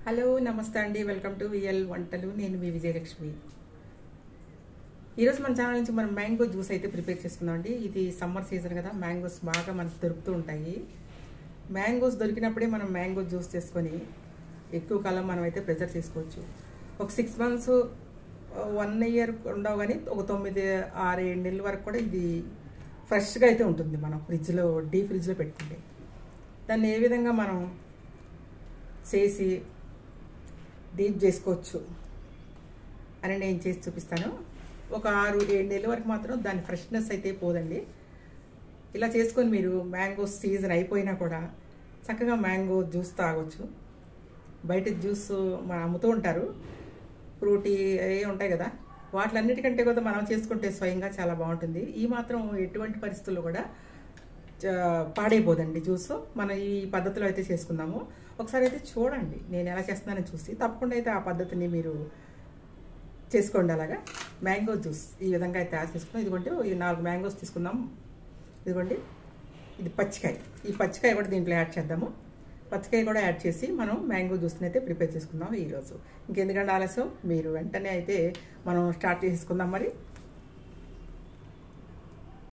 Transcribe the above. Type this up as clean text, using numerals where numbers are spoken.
Hello నమస్తే అండి, welcome to VL వంటలు. నేను మీ విజయలక్ష్మి. ఈరోజు మన ఛానల్ నుంచి మనం మ్యాంగో జ్యూస్ అయితే ప్రిపేర్ చేసుకుందాం అండి. ఇది సమ్మర్ సీజన్ కదా, మ్యాంగోస్ బాగా మనకు దొరుకుతూ ఉంటాయి. మ్యాంగోస్ దొరికినప్పుడే మనం మ్యాంగో జ్యూస్ చేసుకొని ఎక్కువ కాలం మనం అయితే ప్రిజర్వ్ చేసుకోవచ్చు. ఒక 6 months 1 year ఉండవు, కానీ ఒక 9-6 నెలల వరకు కూడా ఇది ఫ్రెష్గా అయితే ఉంటుంది. మనం ఫ్రిడ్జ్లో డీప్ ఫ్రిడ్జ్లో పెట్టుకుంటే దాన్ని ఏ విధంగా మనం చేసి డీప్ చేసుకోవచ్చు అని నేను చేసి చూపిస్తాను. ఒక 6-7 నెలల వరకు మాత్రం దాని ఫ్రెష్నెస్ అయితే పోదండి. ఇలా చేసుకొని మీరు మ్యాంగో సీజన్ అయిపోయినా కూడా చక్కగా మ్యాంగో జ్యూస్ తాగొచ్చు. బయట జ్యూస్ అమ్ముతూ ఉంటారు, ఫ్రూటీ అవి ఉంటాయి కదా, వాటిలన్నిటికంటే కూడా మనం చేసుకుంటే స్వయంగా చాలా బాగుంటుంది. ఈ మాత్రం ఎటువంటి పరిస్థితుల్లో కూడా పాడైపోదండి జ్యూస్. మనం ఈ పద్ధతిలో అయితే చేసుకుందాము. ఒకసారి అయితే చూడండి నేను ఎలా చేస్తున్నానని చూసి తప్పకుండా అయితే ఆ పద్ధతిని మీరు చేసుకోండి. అలాగా మ్యాంగో జ్యూస్ ఈ విధంగా అయితే తయారు చేసుకున్నాం. ఇదిగోండి ఈ 4 మ్యాంగోస్ తీసుకుందాం. ఇదిగోండి ఇది పచ్చికాయ. ఈ పచ్చికాయ కూడా దీంట్లో యాడ్ చేద్దాము. పచ్చికాయ కూడా యాడ్ చేసి మనం మ్యాంగో జ్యూస్ని అయితే ప్రిపేర్ చేసుకుందాం ఈరోజు. ఇంకెందుకంటే ఆలస్యం, మీరు వెంటనే అయితే మనం స్టార్ట్ చేసుకుందాం. మరి